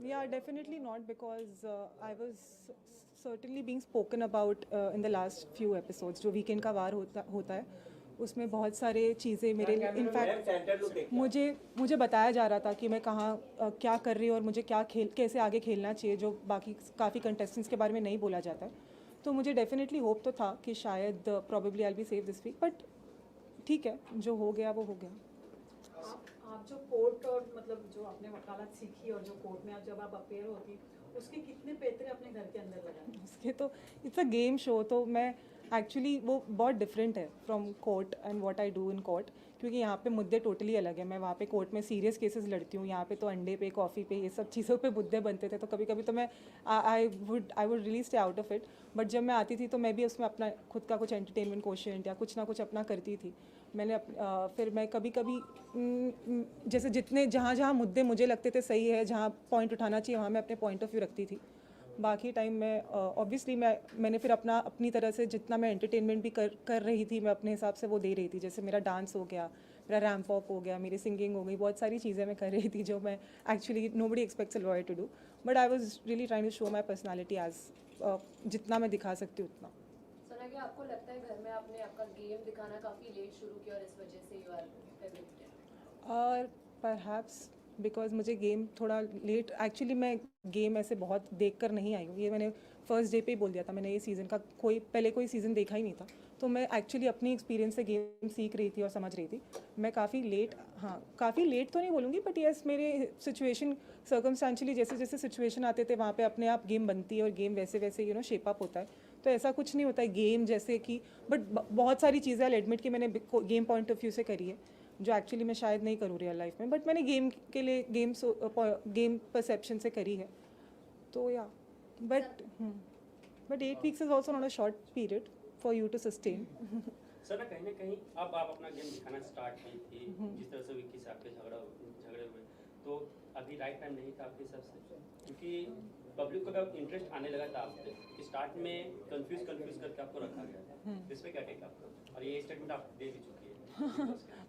Yeah, definitely not because I was certainly being spoken about in the last few episodes. जो weekend का वार होता है उसमें बहुत सारे चीज़ें मेरे इनफैक्ट मुझे मुझे बताया जा रहा था कि मैं कहाँ क्या कर रही हूँ और मुझे क्या कैसे आगे खेलना चाहिए, जो बाकी काफ़ी कंटेस्टेंट्स के बारे में नहीं बोला जाता है. तो मुझे डेफिनेटली होप तो था कि शायद probably I be save this week, but ठीक है, जो हो गया वो हो गया. आप जो कोर्ट और मतलब जो आपने वकालत सीखी और जो कोर्ट में जब आप अपेयर होती उसके कितने पैतरे अपने घर के अंदर लगाए? उसके तो इट्स अ गेम शो, तो मैं एक्चुअली वो बहुत डिफरेंट है from court and what I do in court, क्योंकि यहाँ पे मुद्दे टोटली अलग है. मैं वहाँ पे कोर्ट में सीरियस केसेस लड़ती हूँ, यहाँ पे तो अंडे पे कॉफ़ी पे ये सब चीज़ों पे मुद्दे बनते थे. तो कभी कभी तो मैं I would really stay out of it. But जब मैं आती थी तो मैं भी उसमें अपना खुद का कुछ एंटरटेनमेंट क्वेश्चन या कुछ ना कुछ अपना करती थी. मैंने फिर मैं कभी कभी जैसे जितने जहाँ जहाँ मुद्दे मुझे लगते थे सही है, जहाँ पॉइंट उठाना चाहिए वहाँ मैं अपने पॉइंट ऑफ व्यू रखती थी. बाकी टाइम मैं ऑब्वियसली मैंने फिर अपनी तरह से जितना मैं एंटरटेनमेंट भी कर रही थी, मैं अपने हिसाब से वो दे रही थी. जैसे मेरा डांस हो गया, मेरा रैम्प वॉक हो गया, मेरी सिंगिंग हो गई, बहुत सारी चीज़ें मैं कर रही थी जो मैं actually nobody expects a lawyer to do. But I was really trying to show my personality as जितना मैं दिखा सकती हूँ उतना. सना, क्या आपको लगता है घर में आपने आपका गेम दिखाना काफ़ी लेट शुरू किया और इस वजह से यू आर एविक्टेड? और परहैप्स बिकॉज मुझे गेम थोड़ा लेट, एक्चुअली मैं गेम ऐसे बहुत देख कर नहीं आई हूँ. ये मैंने फर्स्ट डे पे ही बोल दिया था. मैंने ये सीज़न का कोई सीज़न देखा ही नहीं था. तो मैं एक्चुअली अपनी एक्सपीरियंस से गेम सीख रही थी और समझ रही थी. मैं काफ़ी लेट, हाँ काफ़ी लेट तो नहीं बोलूँगी, बट येस मेरे सिचुएशन सर्कमस्टेंशियली जैसे जैसे सिचुएशन आते थे वहाँ पे अपने आप गेम बनती है और गेम वैसे वैसे शेप अप होता है. तो ऐसा कुछ नहीं होता है गेम जैसे कि, बट बहुत सारी चीज़ें आई एडमिट कि मैंने गेम पॉइंट ऑफ व्यू से करी है जो एक्चुअली मैं शायद नहीं करूँ रियल लाइफ में. बट मैंने गेम के लिए गेम परसेप्शन से करी है. तो या but 8 weeks is also not a short period for you to sustain. Sir ना कहीं अब आप अपना गेम दिखाना स्टार्ट की थी, जिस तरह से विक्की से आपके झगड़े हुए, तो अभी राइट टाइम नहीं था आपके हिसाब से? क्योंकि पब्लिक को अब इंटरेस्ट आने लगा था आप पे कि स्टार्ट में कंफ्यूज करके आपको रखा गया था. इस पे क्या कहेगा आपका? और ये स्टेटमेंट आप दे भी चुकी है.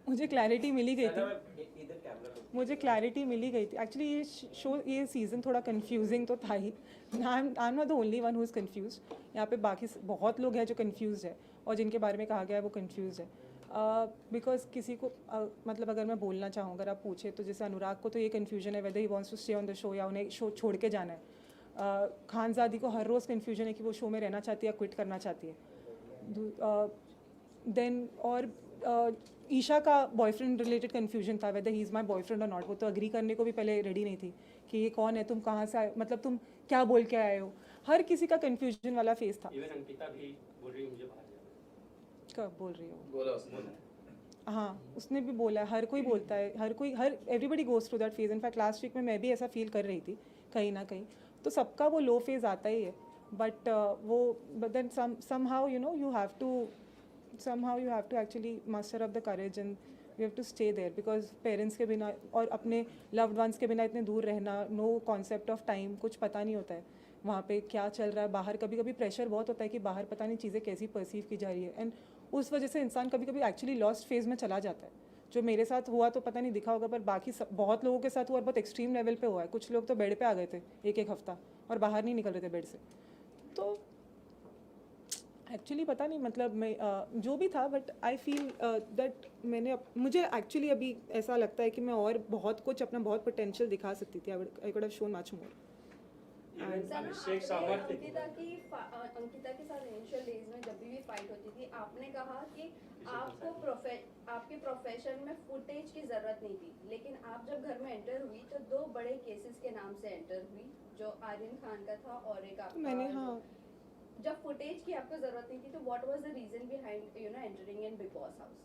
मुझे क्लैरिटी मिली गई थी. मुझे क्लैरिटी मिली गई थी. एक्चुअली ये सीज़न थोड़ा कंफ्यूजिंग तो था ही. I am not the only one who is confused. यहाँ पे बाकी बहुत लोग हैं जो कन्फ्यूज है और जिनके बारे में कहा गया है वो कन्फ्यूज है. बिकॉज किसी को मतलब अगर मैं बोलना चाहूँ, अगर आप पूछे तो जैसे अनुराग को तो ये कन्फ्यूजन है whether he wants to stay on the show या उन्हें शो छोड़ के जाना है. खानज़ादी को हर रोज़ कन्फ्यूजन है कि वो शो में रहना चाहती है या क्विट करना चाहती है. देन और ईशा का बॉयफ्रेंड रिलेटेड कन्फ्यूजन था weather he is my boyfriend और नॉट. वो तो अग्री करने को भी पहले रेडी नहीं थी कि ये कौन है, तुम कहाँ से आए, मतलब तुम क्या बोल के आए हो. हर किसी का कन्फ्यूजन वाला फेस था. इवन अंकिता भी बोल रही है मुझे बाहर जाना. कब बोल रही हो? बोला उसने. हाँ, उसने भी बोला है. हर कोई बोलता है, हर everybody goes through that phase. In fact last week में मैं भी ऐसा फील कर रही थी कहीं ना कहीं. तो सबका वो लो फेज आता ही है. But but then somehow you have to actually muster up the courage and you have to stay there because parents के बिना और अपने लव्ड वंस के बिना इतने दूर रहना, नो कॉन्सेप्ट ऑफ टाइम, कुछ पता नहीं होता है वहाँ पे क्या चल रहा है बाहर. कभी कभी प्रेशर बहुत होता है कि बाहर पता नहीं चीज़ें कैसी परसीव की जा रही है. एंड उस वजह से इंसान कभी कभी एक्चुअली लॉस्ट फेज में चला जाता है. जो मेरे साथ हुआ तो पता नहीं दिखा होगा, पर बाकी बहुत लोगों के साथ हुआ और बहुत एक्सट्रीम लेवल पे हुआ है. कुछ लोग तो बेड पे आ गए थे एक हफ्ता और बाहर नहीं निकल रहे थे बेड से. तो एक्चुअली पता नहीं, मतलब मैं जो भी था, बट आई फील दैट मुझे एक्चुअली अभी ऐसा लगता है कि मैं और बहुत कुछ अपना बहुत पोटेंशियल दिखा सकती थी. I could have shown much more. Abhishek Sawant Ankita के साथ इनिशियल डेज में जब भी फाइट होती थी आपने कहा कि आपको आपके प्रोफेशन में फुटेज की जरूरत नहीं थी, लेकिन आप जब घर में एंटर हुई तो 2 बड़े केसेस के नाम से एंटर हुई, जो आर्यन खान का था और एक आपका. मैंने हाँ, जब फुटेज की आपको जरूरत नहीं थी तो what was the reason behind entering in Bigg Boss house?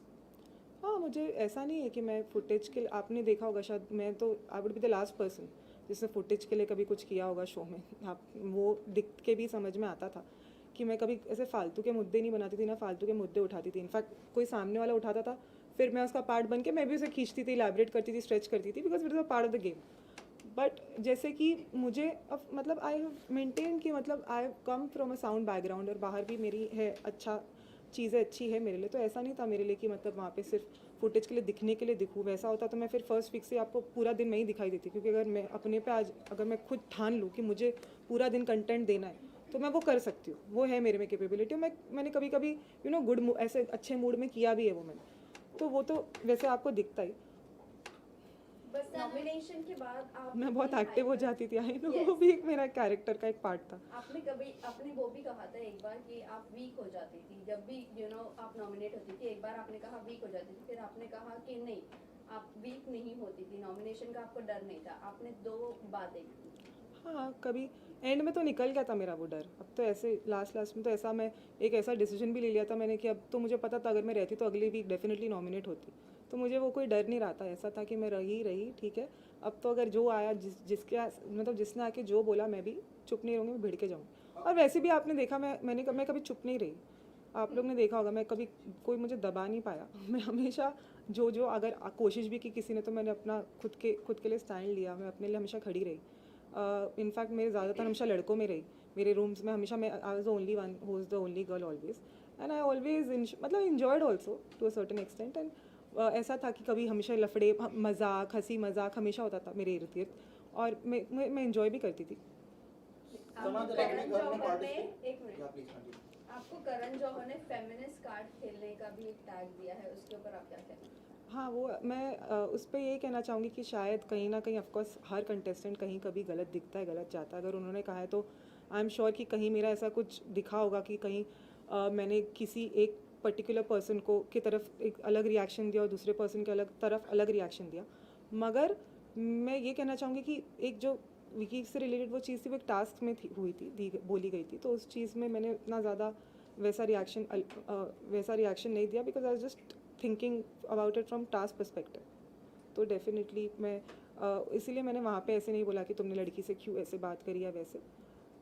हाँ मुझे ऐसा नहीं है कि मैं फुटेज के लिए, आपने देखा होगा शायद, मैं तो I would be the last person जिसने फुटेज के लिए कभी कुछ किया होगा शो में. आप वो दिख के भी समझ में आता था कि मैं कभी ऐसे फालतू के मुद्दे नहीं बनाती थी, ना फालतू के मुद्दे उठाती थी. इनफैक्ट कोई सामने वाला उठाता था फिर मैं उसका पार्ट बन के मैं भी उसे खींचती थी, इलैबोरेट करती थी, स्ट्रेच करती थी, because it is a part of the game. But जैसे कि मुझे अब मतलब आई हैव मेंटेन कि मतलब I have come from a sound background और बाहर भी मेरी है अच्छा चीज़ें अच्छी है मेरे लिए, तो ऐसा नहीं था मेरे लिए कि मतलब वहाँ पे सिर्फ फुटेज के लिए दिखने के लिए दिखूँ। वैसा होता तो मैं फिर फर्स्ट वीक से आपको पूरा दिन नहीं दिखाई देती, क्योंकि अगर मैं अपने पे आज अगर मैं खुद ठान लूँ कि मुझे पूरा दिन कंटेंट देना है तो मैं वो कर सकती हूँ, वो है मेरे में कैपेबिलिटी। मैंने कभी कभी गुड ऐसे अच्छे मूड में किया भी है वो मैंने, तो वो तो वैसे आपको दिखता ही। बस नॉमिनेशन के बाद आप मैं बहुत एक्टिव हो जाती थी, आई नो, Yes. वो भी एक मेरा कैरेक्टर का एक पार्ट था। आपने वो भी कहा था एक बार कि आप वीक हो जाती थी जब भी आप नॉमिनेट होती थी। एक बार आपने कहा वीक हो जाती थी, फिर आपने कहा कि नहीं, आप वीक नहीं होती थी, नॉमिनेशन का आपको डर नहीं था। आपने दो बातें की। हाँ, कभी एंड में तो निकल गया था मेरा वो डर। अब तो ऐसे लास्ट में तो ऐसा मैं एक ऐसा डिसीजन भी ले लिया था मैंने कि अब तो मुझे पता था अगर मैं रहती तो अगले वीक डेफिनेटली नॉमिनेट होती, तो मुझे वो कोई डर नहीं रहा था। ऐसा था कि मैं रही ठीक है, अब तो अगर जो आया जिसने आके जो बोला मैं भी चुप नहीं रहूँगी, मैं भिड़ के जाऊँगी। और वैसे भी आपने देखा मैं कभी चुप नहीं रही। आप लोग ने देखा होगा मैं कभी कोई मुझे दबा नहीं पाया। मैं हमेशा जो अगर कोशिश भी की किसी ने तो मैंने अपना खुद के लिए स्टैंड लिया, मैं अपने लिए हमेशा खड़ी रही। इनफैक्ट मेरे ज़्यादातर हमेशा लड़कों में रही। मेरे रूम्स में हमेशा मैं I was the only one who was the only girl always, and I always मतलब enjoyed also to a certain extent. एंड ऐसा था कि कभी हमेशा लफड़े मजाक हंसी मजाक हमेशा होता था मेरे इर्द गिर्द, और मैं इन्जॉय भी करती थी। आपको करण जौहर ने एक मिनट, आपको करण जौहर ने फेमिनिस्ट कार्ड खेलने का भी एक टैग दिया है, उसके ऊपर आप क्या कहना हैं? हाँ, वो मैं उस पर यही कहना चाहूँगी कि शायद कहीं ना कहीं ऑफकोर्स हर कंटेस्टेंट कहीं कभी गलत दिखता है, गलत जाता है। अगर उन्होंने कहा है तो आई एम श्योर कि कहीं मेरा ऐसा कुछ दिखा होगा कि कहीं मैंने किसी एक पर्टिकुलर पर्सन को की तरफ एक अलग रिएक्शन दिया और दूसरे पर्सन के तरफ अलग रिएक्शन दिया। मगर मैं ये कहना चाहूँगी कि एक जो विकी से रिलेटेड वो चीज़ थी वो एक टास्क में बोली गई थी, तो उस चीज़ में मैंने इतना ज़्यादा वैसा रिएक्शन नहीं दिया, because I was just thinking about it from task perspective. तो डेफिनेटली मैं इसीलिए मैंने वहाँ पे ऐसे नहीं बोला कि तुमने लड़की से क्यों ऐसे बात करी या वैसे।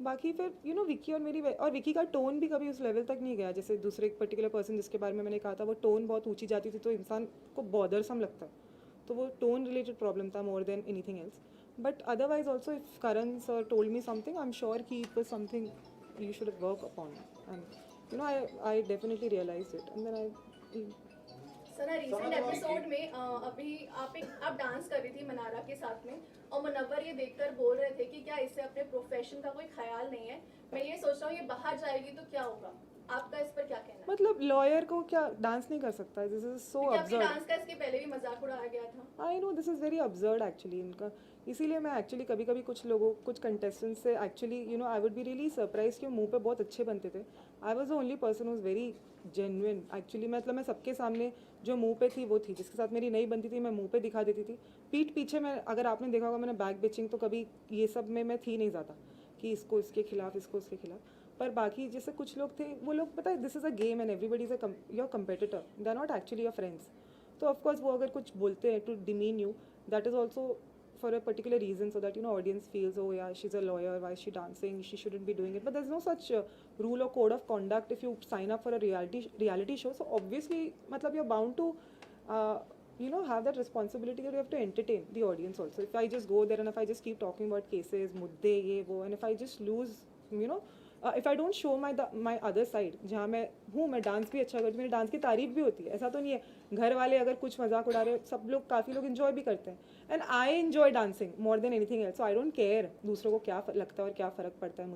बाकी फिर विकी और विकी का टोन भी कभी उस लेवल तक नहीं गया। जैसे दूसरे एक पर्टिकुलर पर्सन जिसके बारे में मैंने कहा था, वो टोन बहुत ऊंची जाती थी तो इंसान को बॉदरसम लगता है, तो वो टोन रिलेटेड प्रॉब्लम था more than anything else. But otherwise also if Karan sir told me something, I am sure कि it was something you should work upon it, and I definitely realized it, and then I Sana recent episode में अभी आप dance कर रही थी मनारा के साथ में, और मुनव्वर ये देखकर बोल रहे थे कि क्या इससे अपने प्रोफेशन का कोई ख्याल नहीं है। मैं ये सोच रहा हूँ ये बाहर जाएगी तो क्या होगा, आपका इस पर क्या कहना है? मतलब लॉयर को क्या डांस नहीं कर सकता है? दिस इज सो क्योंकि आपके अब्सर्ड। डांस का इसके पहले भी मजाक उड़ाया गया था। I know this is very absurd actually इनका। इसीलिए मैं एक्चुअली कभी कभी कुछ कंटेस्टेंट्स से actually I would be really surprise कि मुंह पे बहुत अच्छे बनते थे। I was the only person was very genuine actually. मतलब मैं सबके सामने जो मुंह पे थी वो थी, जिसके साथ मेरी नहीं बनती थी मैं मुंह पे दिखा देती थी। पीठ पीछे मैं, अगर आपने देखा होगा मैंने बैक बिचिंग तो कभी ये सब में मैं थी नहीं ज़्यादा कि इसको इसके खिलाफ इसको उसके खिलाफ। पर बाकी जैसे कुछ लोग थे, वो लोग पता है this is a game and everybody is your competitor, they are not actually your friends. तो ऑफकोर्स वो अगर कुछ बोलते हैं to demean you, that is also for a particular reason, so that audience feels, oh yeah, she's a lawyer, why is she dancing, she shouldn't be doing it. But there's no such rule or code of conduct if you sign up for a reality show. So obviously matlab you're bound to have that responsibility that you have to entertain the audience also. If I just go there and if I just keep talking about cases mudde ye wo, and if I just lose if I don't show my other side, जहाँ मैं dance भी अच्छा करती हूँ, मेरे dance की तारीफ भी होती है, ऐसा तो नहीं है। घर वाले अगर कुछ मजाक उड़ा रहे हो, सब लोग काफ़ी लोग इन्जॉय भी करते हैं, and I enjoy dancing more than anything else. So I don't care दूसरों को क्या लगता है और क्या फ़र्क पड़ता है,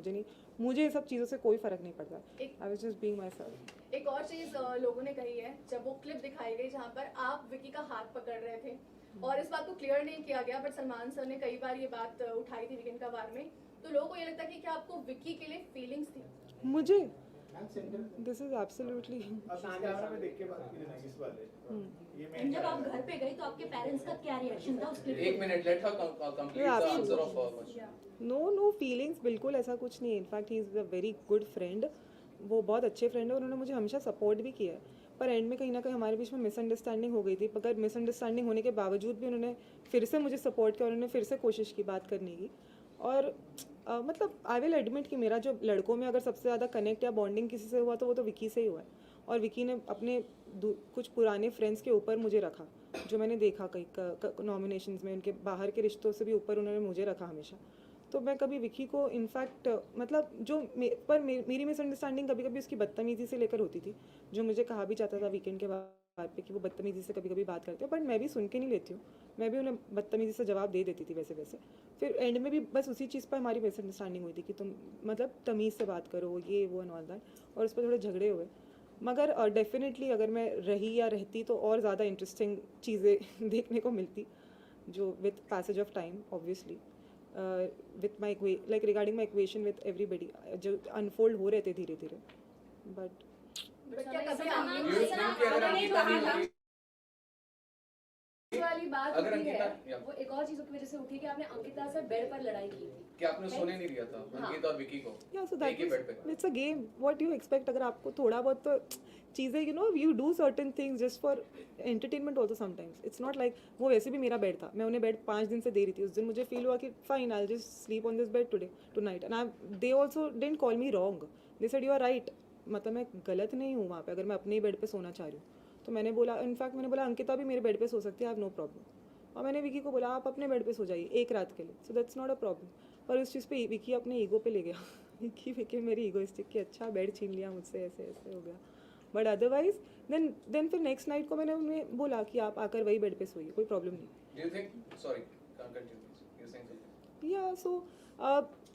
मुझे ये सब चीज़ों से कोई फ़र्क नहीं पड़ता। I was just being my self. एक और चीज लोगों ने कही है, जब वो क्लिप दिखाई गई जहाँ पर आप विकी का हाथ पकड़ रहे थे, और इस बात को क्लियर नहीं किया गया, बट सलमान सर ने कई बार ये बात उठाई थी वीकेंड का वार में, तो लोगों को ये लगता है कि क्या आपको विकी के लिए फीलिंग्स थी? मुझे दिस इज एब्सोल्युटली। जब आप घर पे गई तो आपके पेरेंट्स का क्या रिएक्शन था उसके लिए? एक minute, let her complete the answer of question. No feelings, बिल्कुल ऐसा कुछ नहीं है। In fact he is a very good friend, वो बहुत अच्छे फ्रेंड है, उन्होंने मुझे हमेशा सपोर्ट भी किया है। पर एंड में कहीं ना कहीं हमारे बीच में मिसअंडरस्टैंडिंग हो गई थी, मगर मिसअंडरस्टैंडिंग होने के बावजूद भी उन्होंने फिर से मुझे सपोर्ट किया, उन्होंने फिर से कोशिश की बात करने की। और मतलब आई विल एडमिट कि मेरा जो लड़कों में अगर सबसे ज़्यादा कनेक्ट या बॉन्डिंग किसी से हुआ तो वो तो विकी से ही हुआ है। और विकी ने अपने कुछ पुराने फ्रेंड्स के ऊपर मुझे रखा, जो मैंने देखा कई नॉमिनेशंस में, उनके बाहर के रिश्तों से भी ऊपर उन्होंने मुझे रखा हमेशा। तो मैं कभी विकी को इनफैक्ट मतलब मेरी मिसअंडरस्टैंडिंग कभी कभी उसकी बदतमीज़ी से लेकर होती थी, जो मुझे कहा भी जाता था वीकेंड के बाद पे कि वो बदतमीज़ी से कभी कभी बात करते हैं, बट मैं भी सुन के नहीं लेती हूँ, मैं भी उन्हें बदतमीज़ी से जवाब दे देती थी वैसे वैसे। फिर एंड में भी बस उसी चीज़ पर हमारी मिसअंडरस्टैंडिंग हुई थी कि तुम मतलब तमीज़ से बात करो, ये वो एंड ऑल दैट, और उस पर थोड़े झगड़े हुए। मगर डेफिनेटली अगर मैं रही या रहती तो और ज़्यादा इंटरेस्टिंग चीज़ें देखने को मिलती, जो with passage of time obviously, with my like regarding my equation with everybody जो अनफोल्ड हो रहे थे धीरे धीरे, बट क्या कभी Do आपने you think कि अगर अंकिता नहीं होती, वाली बात अगर होती है, अंकिता- वो एक और चीजों की वजह से उठी कि आपने अंकिता से बेड पर लड़ाई की थी। कि आपने सोने नहीं दिया था अंकित और विकी को yeah, so एक that ही बेड पे? it's a game. What you expect? अगर आपको थोड़ा बहुत तो चीज़ें you do certain things just for entertainment also sometimes. It's not like वो वैसे भी मेरा बेड था, मैं उन्हें बेड 5 दिन से दे रही थी, उस दिन मुझे फील हुआ कि fine I'll just sleep on this bed tonight and they also didn't call me wrong. They said you are right. मतलब मैं गलत नहीं हूँ वहाँ पे, अगर मैं अपने ही बेड पे सोना चाह रही हूँ तो मैंने बोला, इनफैक्ट मैंने बोला अंकिता भी मेरे बेड पे सो सकती है, आई हैव नो प्रॉब्लम, और मैंने विकी को बोला आप अपने बेड पे सो जाइए एक रात के लिए, so that's not a problem. पर उस चीज़ पे विकी अपने ईगो पे ले गया विकी मेरी ईगोइस्टिक कि अच्छा बेड छीन लिया मुझसे, ऐसे ऐसे हो गया, बट अदरवाइज देन फिर नेक्स्ट नाइट को मैंने उन्हें बोला कि आप आकर वही बेड पे सोइए, कोई प्रॉब्लम नहीं। Do you think, sorry, continue please. You're saying something. या सो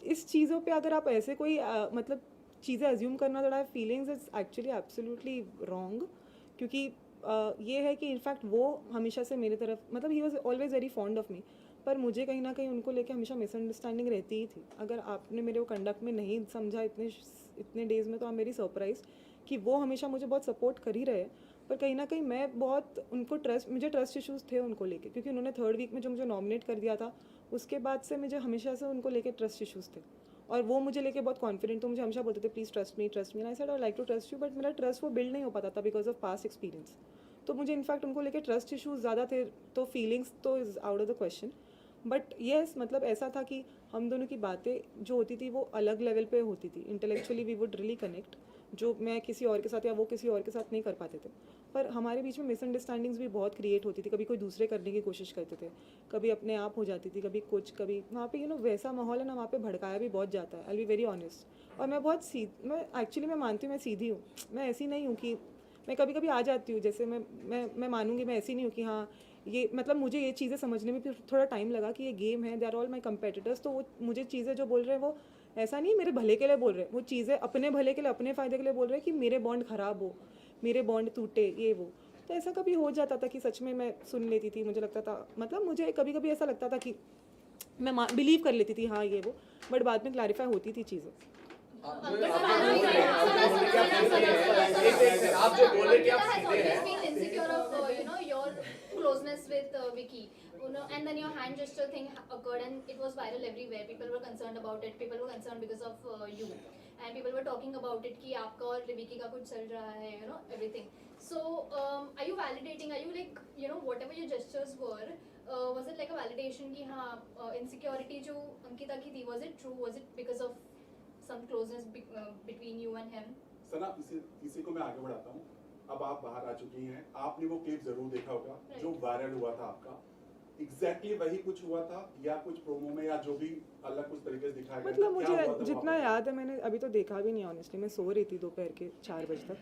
इस चीज़ों पे अगर आप ऐसे कोई मतलब चीज़ें अज्यूम करना थोड़ा feelings it's actually absolutely wrong, क्योंकि ये है कि इनफैक्ट वो हमेशा से मेरी तरफ मतलब he was always very fond of me, पर मुझे कहीं ना कहीं उनको लेके हमेशा मिसअंडरस्टैंडिंग रहती ही थी। अगर आपने मेरे वो कंडक्ट में नहीं समझा इतने डेज़ में तो आप मेरी सरप्राइज कि वो हमेशा मुझे बहुत सपोर्ट कर ही रहे, पर कहीं ना कहीं मैं बहुत उनको मुझे ट्रस्ट इश्यूज़ थे उनको लेके, क्योंकि उन्होंने 3rd वीक में जो मुझे नॉमिनेट कर दिया था उसके बाद से मुझे हमेशा से उनको लेके ट्रस्ट इश्यूज़ थे, और वो मुझे लेके बहुत कॉन्फिडेंट, तो मुझे हमेशा बोलते थे please trust me, I said I like to trust you, but मेरा ट्रस्ट वो बिल्ड नहीं हो पाता था बिकॉज ऑफ पास्ट एक्सपीरियंस। तो मुझे इनफैक्ट उनको लेके ट्रस्ट इश्यूज़ ज़्यादा थे, तो फीलिंग्स तो is out of the question, but yes मतलब ऐसा था कि हम दोनों की बातें जो होती थी वो अलग लेवल पे होती थी, intellectually we would really connect, जो मैं किसी और के साथ या वो किसी और के साथ नहीं कर पाते थे। पर हमारे बीच में मिसअंडरस्टैंडिंग्स भी बहुत क्रिएट होती थी, कभी कोई दूसरे करने की कोशिश करते थे, कभी अपने आप हो जाती थी, कभी कुछ, कभी वहाँ पे वैसा माहौल है ना, वहाँ पे भड़काया भी बहुत जाता है, आई बी वेरी ऑनेस्ट। और मैं बहुत मैं एक्चुअली मैं मानती हूँ मैं सीधी हूँ, मैं ऐसी नहीं हूँ कि मैं कभी कभी आ जाती हूँ, जैसे मैं मानूंगी, मैं ऐसी नहीं हूँ कि हाँ ये मतलब मुझे ये चीज़ें समझने में फिर थोड़ा टाइम लगा कि ये गेम है, they are all my competitors, तो वो मुझे चीज़ें जो बोल रहे हैं वो ऐसा नहीं मेरे भले के लिए बोल रहे हैं, वो चीज़ें अपने भले के लिए अपने फ़ायदे के लिए बोल रहे हैं कि मेरे बॉन्ड ख़राब हो, मेरे बॉन्ड टूटे, ये वो। तो ऐसा कभी हो जाता था कि सच में मैं सुन लेती थी, मुझे लगता था मतलब मुझे कभी कभी ऐसा लगता था कि मैं बिलीव कर लेती थी हाँ ये वो, बट बाद में क्लैरिफाई होती थी चीज़ें। आप जो बोले कि आप सीधे हैं, been insecure of your closeness with Vicky, and then your hand gesture thing occurred and it was viral everywhere. People were concerned about it. People were concerned because of you, and people were talking about it कि आपका और विकी का कुछ चल रहा है, everything. So are you validating? Are you like whatever your gestures were? Was it like a validation कि हाँ insecurity जो अंकिता की थी, was it true? Was it because of some closeness between you and him? सना इसी को मैं आगे बढ़ाता हूँ। अब आप बाहर आ चुकी हैं, आपने वो क्लिप जरूर देखा होगा जो वायरल हुआ था आपका, एग्जैक्टली वही कुछ हुआ था या कुछ प्रोमो में या जो भी अलग कुछ तरीके से दिखाया गया था? मतलब क्या हुआ था मुझे जितना वहाँ पे? याद है, मैंने अभी तो देखा भी नहीं ऑनेस्टली, मैं सो रही थी दोपहर के 4 बजे तक।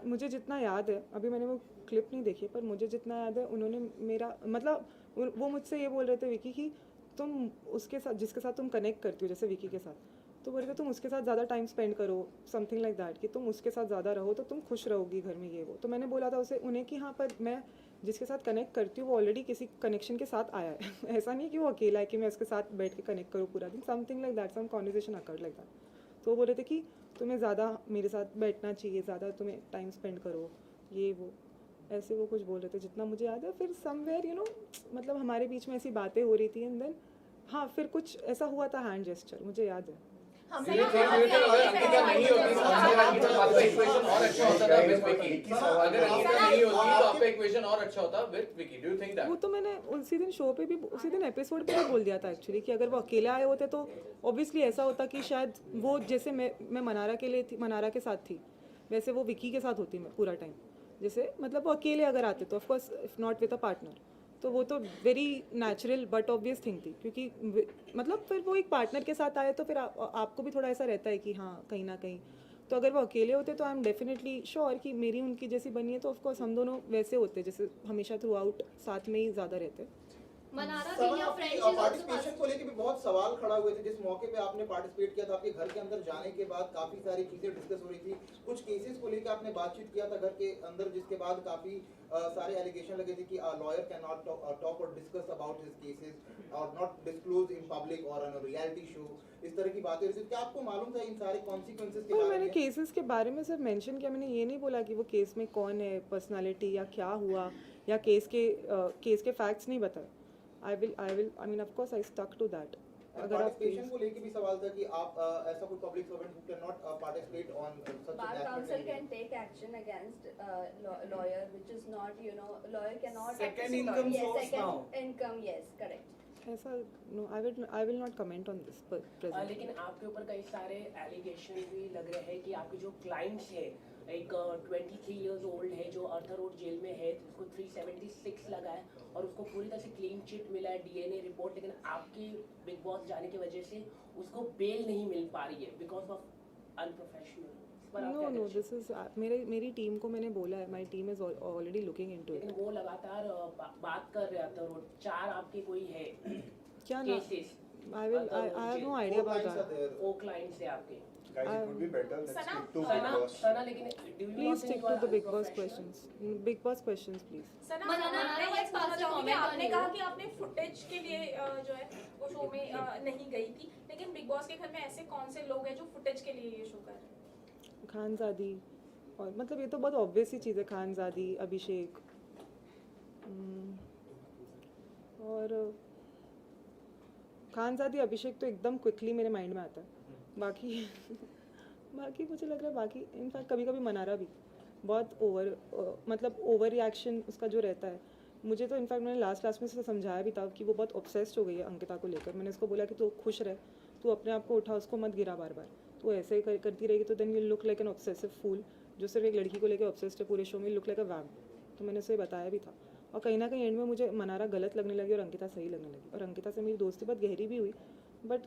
मुझे जितना याद है, अभी मैंने वो क्लिप नहीं देखी, पर मुझे जितना याद है उन्होंने मेरा मतलब वो मुझसे ये बोल रहे थे विकी कि तुम उसके साथ जिसके साथ तुम कनेक्ट करती हो, जैसे विकी के साथ, तो बोल रहे थे तुम उसके साथ ज़्यादा टाइम स्पेंड करो, समथिंग लाइक दैट, कि तुम उसके साथ ज़्यादा रहो तो तुम खुश रहोगी घर में, ये वो। तो मैंने बोला था उन्हें कि हाँ पर मैं जिसके साथ कनेक्ट करती हूँ वो ऑलरेडी किसी कनेक्शन के साथ आया है ऐसा नहीं है कि वो अकेला है कि मैं उसके साथ बैठ के कनेक्ट करूँ पूरा दिन, something like that, some conversation awkward like that. तो वो बोल रहे थे कि तुम्हें ज़्यादा मेरे साथ बैठना चाहिए, ज़्यादा तुम्हें टाइम स्पेंड करो, ये वो, ऐसे वो कुछ बोल रहे थे जितना मुझे याद है। फिर समवेयर मतलब हमारे बीच में ऐसी बातें हो रही थी, एंड देन हाँ फिर कुछ ऐसा हुआ था हैंड जेस्चर, मुझे याद है। Do you think अगर अंकिता नहीं होती तो आपका इक्वेशन और अच्छा होता था विद विकी? अगर अंकिता नहीं होती तो आपका इक्वेशन और अच्छा होता with Vicky? Do you think that? वो तो मैंने उसी दिन शो पे भी, उसी दिन एपिसोड पे भी बोल दिया था एक्चुअली कि अगर वो अकेले आए होते तो ऑब्वियसली ऐसा होता कि शायद वो जैसे मैं मनारा के लिए थी, मनारा के साथ थी, वैसे वो विकी के साथ होती मैं पूरा टाइम। जैसे मतलब वो अकेले अगर आते तो of course if not with a partner, तो वो तो very natural but obvious thing थी, क्योंकि मतलब फिर वो एक पार्टनर के साथ आए तो फिर आपको भी थोड़ा ऐसा रहता है कि हाँ कहीं ना कहीं, तो अगर वो अकेले होते तो आई एम डेफिनेटली श्योर कि मेरी उनकी जैसी बनी है, तो ऑफकोर्स हम दोनों वैसे होते जैसे हमेशा थ्रू आउट साथ में ही ज़्यादा रहते। मनारा सना, भी या आपकी फ्रेंड्स पार्टिसिपेशन को लेकर भी बहुत सवाल खड़ा हुए थे जिस मौके पे आपने पार्टिसिपेट किया था। आपके घर के अंदर जाने के बाद काफी सारी चीजें डिस्कस हो रही थी, कुछ केसेस को लेकर आपने बातचीत किया था घर के अंदर, जिसके बाद काफी सारे एलिगेशन लगे थे कि लॉयर कैन नॉट टॉक और डिस्कस अबाउट हिज केसेस और नॉट डिस्क्लोज इन पब्लिक और ऑन अ रियलिटी शो, इस तरह की बातें हो रही थी। क्या आपको मालूम था इन सारे कॉन्सिक्वेंसेस के पर बारे मैंने में? केसेस के बारे में सिर्फ मेंशन किया, मैंने ये नहीं बोला कि वो केस में कौन है, पर्सनालिटी या क्या हुआ, या केस के फैक्ट्स नहीं बताए। I mean of course I stuck to that. अगर आप पार्टिसिपेशन को लेकर भी सवाल था कि आप ऐसा कोई public servant who can not participate on such Bar an council activity. can take action against lawyer, which is not, lawyer cannot. Second income yes, source second now. income, yes, correct. ऐसा no, I will not comment on this present. लेकिन आपके ऊपर कई सारे allegation भी लग रहे हैं कि आपके जो क्लाइंट्स है, एक 23 इयर्स ओल्ड है जो अर्थर रोड जेल में है, उसको 376 लगा है और उसको पूरी तरह से क्लीन चिट मिला है, डीएनए रिपोर्ट, लेकिन आपके बिग बॉस जाने की वजह से उसको बेल नहीं मिल पा रही है because of unprofessional. No this is मेरी टीम को मैंने बोला है, my team is already looking into लेकिन इट। वो लगातार बात कर रहे थे और 4 आपके कोई है क्या ना, cases, I have no idea about Clients are that. there. वो क्लाइंट्स है आपके। Guys, it would be better. Let's Sana, stick to Big Boss. सना, लेकिन do you not please think stick you two are the Bigg Boss unprofessional? Questions, Bigg Boss questions please. Sana, मनाना, मैं ये let's pass पूछना the चाहूंगी कि comment on आपने you. कहा कि आपने फुटेज के लिए जो है वो शो में नहीं गई थी, लेकिन बिग बॉस के घर में ऐसे कौन से लोग हैं जो फुटेज के लिए ये शो कर रहे हैं? खानजादी, और मतलब ये तो बहुत ऑब्वियस ही चीज़ है, खानजादी, अभिषेक, और खानजादी अभिषेक तो एकदम क्विकली मेरे माइंड में आता है। बाकी बाकी मुझे लग रहा है, बाकी इनफैक्ट कभी कभी मनारा भी बहुत मतलब ओवर रिएक्शन उसका जो रहता है। मुझे तो इनफैक्ट मैंने लास्ट में से समझाया भी था कि वो बहुत ऑब्सेस्ड हो गई है अंकिता को लेकर। मैंने उसको बोला कि तू खुश रह, तू अपने आप को उठा, उसको मत गिरा बार बार, तू ऐसे ही करती रहेगी तो then you look like an obsessive fool जो सिर्फ एक लड़की को लेकर ऑब्सेस्ड है पूरे शो में, लुक लाइक अ वैम्प। तो मैंने उसे बताया भी था, और कहीं ना कहीं एंड में मुझे मनारा गलत लगने लगी और अंकिता सही लगने लगी, और अंकिता से मेरी दोस्ती बहुत गहरी भी हुई, बट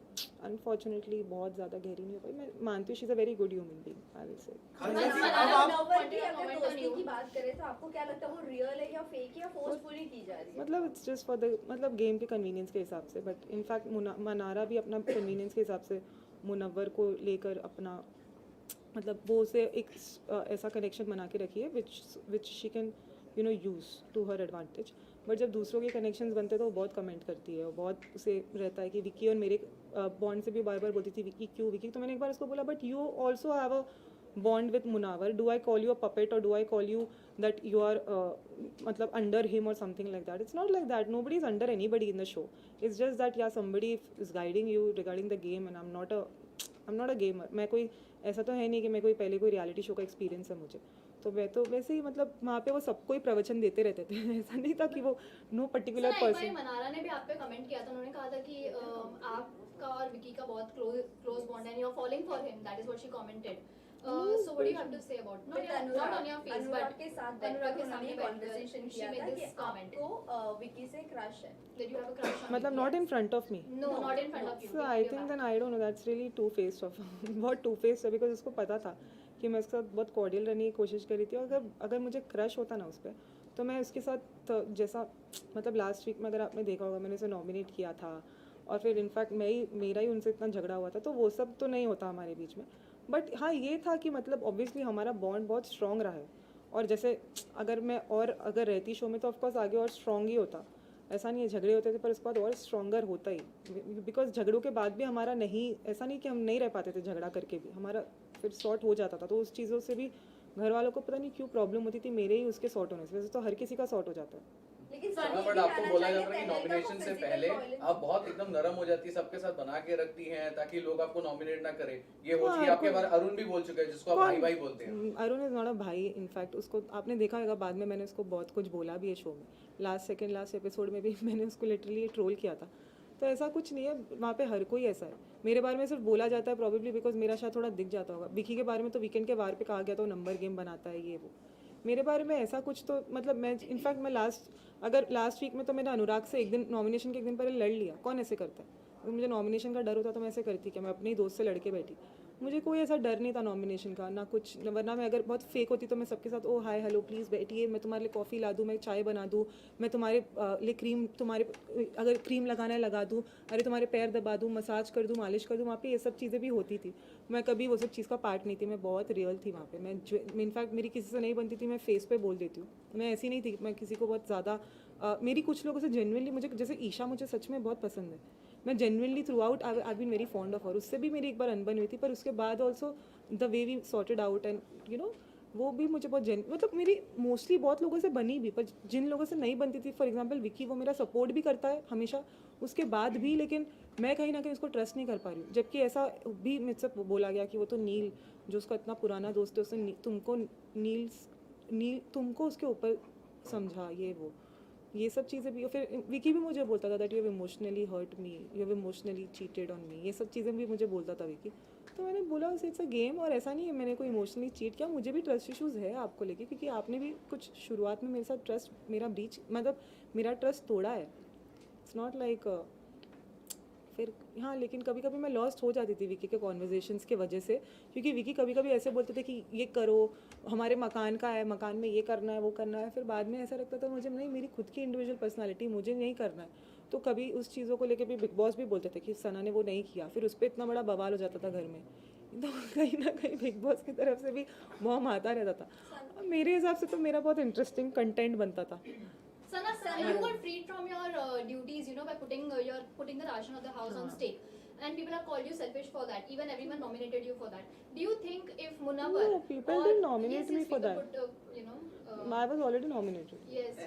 अनफॉर्चुनेटली बहुत ज़्यादा गहरी नहीं हो पाई। मैं मानती हूँ she is a very good human being, I will say. Munawar की अगर दोस्ती की बात करें तो आपको क्या लगता है वो रियल है या फेक या फोर्सफुली की जा रही है? मतलब इट्स जस्ट फॉर द मतलब गेम के कन्वीनियंस के हिसाब से, बट इनफैक्ट मनारा भी अपना कन्वीनियंस के हिसाब से मुनव्वर को लेकर अपना मतलब वो उसे एक ऐसा कनेक्शन बना के रखी है which she can use to her advantage. But जब दूसरों के कनेक्शंस बनते हैं तो वो बहुत कमेंट करती है और बहुत उसे रहता है कि विकी और मेरे बॉन्ड से भी बार बार बोलती थी विकी क्यों विकी। तो मैंने एक बार उसको बोला but you also have a bond with Munawar, do I call you a puppet और do I call you that you are मतलब अंडर हिम और something like that? It's not like that, nobody is under anybody in the show. It's just that yeah somebody is guiding you regarding the game and I'm not a gamer. मैं कोई ऐसा तो है नहीं कि मैं कोई पहले कोई रियलिटी शो का एक्सपीरियंस है मुझे, तो मैं तो वैसे ही मतलब वहाँ पे वो सबको ही प्रवचन देते रहते थे ऐसा नहीं था कि वो नो पर्टिकुलर पर्सन। मनारा ने भी आप पे कमेंट किया था, उन्होंने कहा था कि आपका और विकी का बहुत क्लोज बॉन्ड है, you are following for him, that is what she commented. So what do you have to say about not on your face Anurag but के साथ अनुराग के सामने कॉन्वर्सेशन किया था कि आपको विकी से क्रश है। Did you have a crush on मतलब not in front of me. No not in front of you. So I think then I don't know, that's really two-faced of बहुत two-faced है because उसको पता था कि मैं उसके साथ बहुत कॉर्डियल रहने की कोशिश कर रही थी, और अगर मुझे क्रश होता ना उस पर तो मैं उसके साथ तो जैसा मतलब लास्ट वीक में अगर आपने देखा होगा मैंने उसे नॉमिनेट किया था और फिर इनफैक्ट मेरा ही उनसे इतना झगड़ा हुआ था, तो वो सब तो नहीं होता हमारे बीच में। बट हाँ ये था कि मतलब ऑब्वियसली हमारा बॉन्ड बहुत स्ट्रॉन्ग रहा है, और जैसे अगर रहती शो में तो ऑफकोर्स आगे और स्ट्रॉन्ग ही होता, ऐसा नहीं है झगड़े होते थे पर उसके बाद और स्ट्रॉन्गर होता ही, बिकॉज झगड़ों के बाद भी हमारा नहीं ऐसा नहीं कि हम नहीं रह पाते थे झगड़ा करके भी, हमारा फिर सॉर्ट हो जाता था। तो उस चीज़ों से भी घर वालों को पता नहीं क्यों प्रॉब्लम होती थी, मेरे ही उसके सॉर्ट होने से, वैसे तो हर किसी का सॉर्ट हो जाता है। लेकिन बट आपको बोला जाता है कि नॉमिनेशन से पहले आप बहुत एकदम नरम हो जाती है, सबके साथ बना के रखती हैं ताकि लोग आपको नॉमिनेट ना करें। ये हो चुकी है आपके बारे अरुण भी बोल चुका है जिसको आप भाई भाई बोलते हैं। अरुण इज नॉट अ भाई, इनफैक्ट उसको आपने देखा होगा बाद में मैंने उसको बहुत कुछ बोला भी है शो में, लास्ट एपिसोड में भी मैंने उसको लिटरली ट्रोल किया था। तो ऐसा कुछ नहीं है, वहाँ पे हर कोई ऐसा है। मेरे बारे में सिर्फ बोला जाता है प्रॉबेबली बिकॉज मेरा शायद थोड़ा दिख जाता होगा। विकी के बारे में तो वीकेंड के वार पे कहा गया था वो नंबर गेम बनाता है ये वो। मेरे बारे में ऐसा कुछ तो मतलब मैं इनफैक्ट मैं अगर लास्ट वीक में तो मैंने अनुराग से एक दिन नॉमिनेशन के एक दिन पहले लड़ लिया, कौन ऐसे करता है? अगर मुझे नॉमिनेशन का डर होता तो मैं ऐसे करती क्या? मैं अपने ही दोस्त से लड़के बैठी, मुझे कोई ऐसा डर नहीं था नॉमिनेशन का, ना कुछ, वरना मैं अगर बहुत फेक होती तो मैं सबके साथ ओ हाय हेलो प्लीज़ बैठिए, मैं तुम्हारे लिए कॉफ़ी ला दूँ, मैं चाय बना दूँ, मैं तुम्हारे लिए क्रीम, तुम्हारे अगर क्रीम लगाना है लगा दूँ, अरे तुम्हारे पैर दबा दूँ, मसाज कर दूँ, मालिश कर दूँ, वहाँ पे ये सब चीज़ें भी होती थी। मैं कभी वो सब चीज़ का पार्ट नहीं थी, मैं बहुत रियल थी वहाँ पे। मैं इनफैक्ट मेरी किसी से नहीं बनती थी, मैं फेस पे बोल देती हूँ, मैं ऐसी नहीं थी, मैं किसी को बहुत ज़्यादा मेरी कुछ लोगों से जेन्युइनली, मुझे जैसे ईशा मुझे सच में बहुत पसंद है, मैं genuinely throughout I been very fond of her. उससे भी मेरी एक बार अनबन हुई थी, पर उसके बाद also the way we sorted out and you know वो भी मुझे बहुत मतलब मेरी मोस्टली बहुत लोगों से बनी भी, पर जिन लोगों से नहीं बनती थी, फॉर एग्जांपल विकी, वो मेरा सपोर्ट भी करता है हमेशा उसके बाद भी, लेकिन मैं कहीं ना कहीं उसको ट्रस्ट नहीं कर पा रही हूँ। जबकि ऐसा भी मुझसे बोला गया कि वो तो नील, जो उसका इतना पुराना दोस्त है, उसने तुमको नील तुमको उसके ऊपर समझा, ये सब चीज़ें भी। फिर विकी भी मुझे बोलता था that you have emotionally hurt me, you have emotionally cheated on me, ये सब चीज़ें भी मुझे बोलता था विकी। तो मैंने बोला इट्स अ गेम, और ऐसा नहीं है मैंने कोई इमोशनली चीट किया, मुझे भी ट्रस्ट इशूज़ है आपको लेके, क्योंकि आपने भी कुछ शुरुआत में मेरे साथ ट्रस्ट मेरा ब्रीच, मतलब मेरा ट्रस्ट तोड़ा है। इट्स नॉट लाइक फिर हाँ, लेकिन कभी कभी मैं लॉस्ट हो जाती थी विकी के कॉन्वर्जेशंस के वजह से, क्योंकि विकी कभी कभी ऐसे बोलते थे कि ये करो, हमारे मकान का है, मकान में ये करना है, वो करना है। फिर बाद में ऐसा लगता था मुझे नहीं, मेरी खुद की इंडिविजुअल पर्सनालिटी, मुझे नहीं करना है। तो कभी उस चीज़ों को लेकर भी बिग बॉस भी बोलते थे कि सना ने वो नहीं किया, फिर उस पर इतना बड़ा बवाल हो जाता था घर में। तो कहीं ना कहीं बिग बॉस की तरफ से भी बॉम आता रहता था। मेरे हिसाब से तो मेरा बहुत इंटरेस्टिंग कंटेंट बनता था। Sana, you got freed from your duties, you know, by putting the ration of the house on stake, and people have called you selfish for that. Even everyone nominated you for that. Do you think if Munawar No, people didn't nominate me for that. you know, I was already nominated. yes.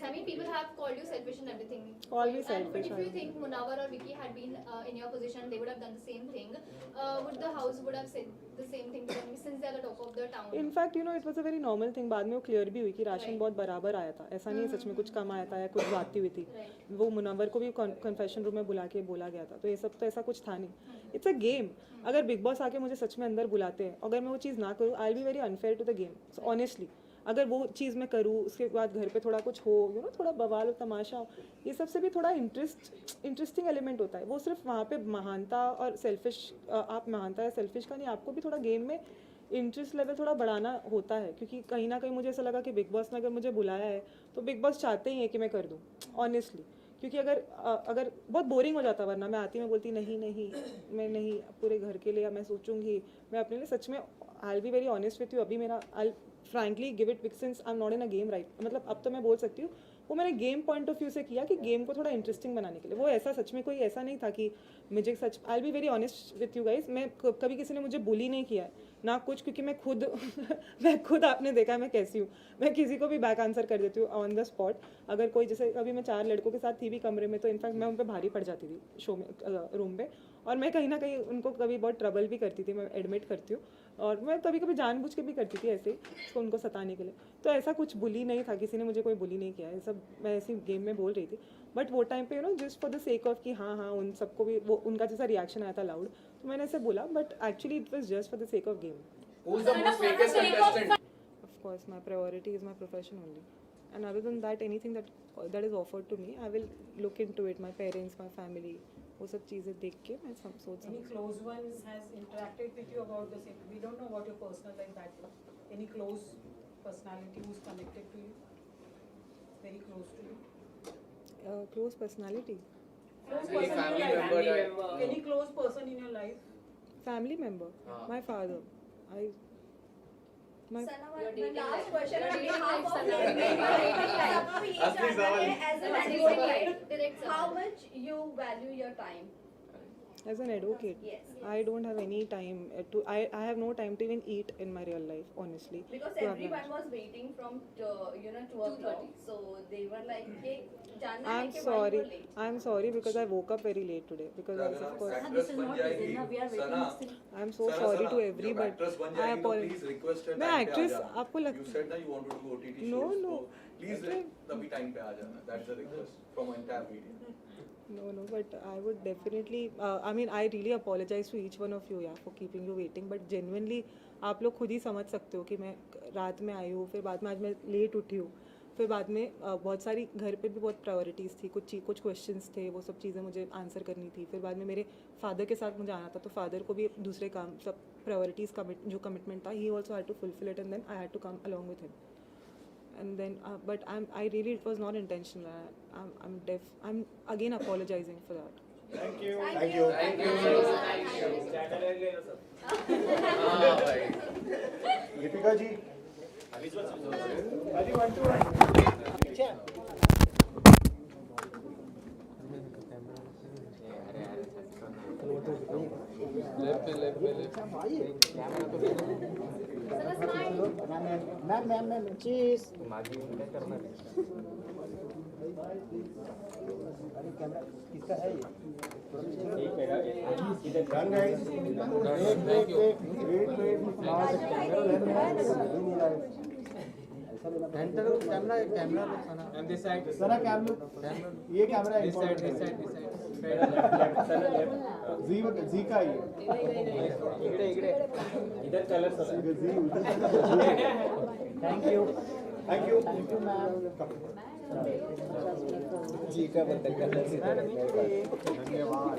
I mean, people have called you selfish and everything. Call me But selfish, if I you don't think Munawar or Vicky had been in your position, they would have done the same thing. Would the house would have said the same thing to them, since they are the top of the town? In fact, you know, it was a very normal thing. बाद में वो clear भी हुई कि ration बहुत बराबर आया था, ऐसा नहीं है सच में कुछ कम आया था या कुछ जाती हुई थी। वो मुनव्वर को भी कन्फेशन रूम में बुला के बोला गया था, तो ये सब तो ऐसा कुछ था नहीं। It's a game. अगर बिग बॉस आके मुझे सच में अंदर बुलाते हैं, अगर मैं वो चीज़ ना करूँ, I will be very unfair to the game honestly. अगर वो चीज़ मैं करूँ, उसके बाद घर पे थोड़ा कुछ हो, यू नो, थोड़ा बवाल हो, तमाशा हो, ये सबसे भी थोड़ा इंटरेस्टिंग एलिमेंट होता है। वो सिर्फ वहाँ पे महानता और सेल्फिश, आप महानता या सेल्फिश का नहीं, आपको भी थोड़ा गेम में इंटरेस्ट लेवल थोड़ा बढ़ाना होता है। क्योंकि कहीं ना कहीं मुझे ऐसा लगा कि बिग बॉस ने अगर मुझे बुलाया है तो बिग बॉस चाहते ही हैं कि मैं कर दूँ ऑनेस्टली। क्योंकि अगर बहुत बोरिंग हो जाता, वरना मैं आती, मैं बोलती नहीं मैं नहीं, पूरे घर के लिए मैं सोचूंगी, मैं अपने लिए सच में आई will be very honest with you. अभी मेरा आई frankly give it since I am not in a game right, मतलब अब तो मैं बोल सकती हूँ वो मैंने गेम पॉइंट ऑफ व्यू से किया कि गेम को थोड़ा इंटरेस्टिंग बनाने के लिए। वो ऐसा सच में कोई ऐसा नहीं था कि मुझे सच, I be very honest with you guys, मैं कभी किसी ने मुझे बुली नहीं किया है ना कुछ, क्योंकि मैं खुद आपने देखा है मैं कैसी हूँ, मैं किसी को भी बैक आंसर कर देती हूँ ऑन द स्पॉट। अगर कोई, जैसे अभी मैं 4 लड़कों के साथ थी भी कमरे में, तो इनफैक्ट मैं उन पर भारी पड़ जाती थी शो में, रूम पे, और मैं कहीं ना कहीं उनको कभी बहुत ट्रबल भी करती थी, मैं एडमिट करती हूँ, और मैं कभी कभी जानबूझ के भी करती थी ऐसे ही उनको सताने के लिए। तो ऐसा कुछ बुली नहीं था, किसी ने मुझे कोई बुली नहीं किया है, सब मैं ऐसी गेम में बोल रही थी। बट वो टाइम पे you know just for the sake of कि हाँ उन सबको भी वो उनका जैसा रिएक्शन आया था लाउड, तो मैंने ऐसे बोला, but actually it was just for the sake of game. Who's the most fakest contestant? Of course, my priority is my profession only. And other than that, anything that is offered to me, I will look into it. My parents, my family, वो सब चीज़ें देख के मैं सोच सकती Any close one has interacted with you about the same? We don't know about your personal life that way. Any close personality who's connected to you? Very close to you? close personality. Close Any person in family your member life. that- Any close person in your life? Family member, my father. My Sana, Your my dating last life. question Your on dating behalf life, of Sana. everyone, सबको ये असली जानना सवाल। है as an advocate, how much you value your time? As an advocate, Yes. I don't have any time to. I have no time to even eat in my real life, honestly. Because to have everyone lunch. was waiting from 2 o'clock, so they were like, "Hey, जानना है I'm कि why sorry. you were late?" I'm sorry because I woke up very late today. Because I was, of course, actress बन जाएगी सना, I'm so Sana, sorry Sana, to जब everybody. Actress बन I जाएगी तो apologize. Please request है मैं time पे आ actress, जाना। आपको You लगता- said that you wanted to do OTT No, shows, no. so please तभी टाइम पे आ जाना। That's the request from entire media. No, but I would definitely. I mean, I really apologize to each one of you, yeah, for keeping you waiting. But genuinely, आप लोग खुद ही समझ सकते हो कि मैं रात में आई हूँ, फिर बाद में आज मैं लेट उठी हूँ, फिर बाद में बहुत सारी घर पे भी बहुत प्रायोरिटीज़ थी, कुछ क्वेश्चंस थे, वो सब चीज़ें मुझे आंसर करनी थी। फिर बाद में मेरे फादर के साथ मुझे आना था, तो फादर को भी दूसरे काम सब प्रायोरिटीज़ जो कमिटमेंट था, he also had to fulfil it and then I had to come along with him. And then but I really, it was not intentional. I'm again apologizing for that. Thank you Thank you. हाँ भाई. दीपिका जी अजी 1 2 1 ma'am चीज अरे camera किसका है ये done guys camera And this side. Sana camera ये camera This side. जी का ये इधर colour sir. Thank you ma'am जी का बंदा धन्यवाद.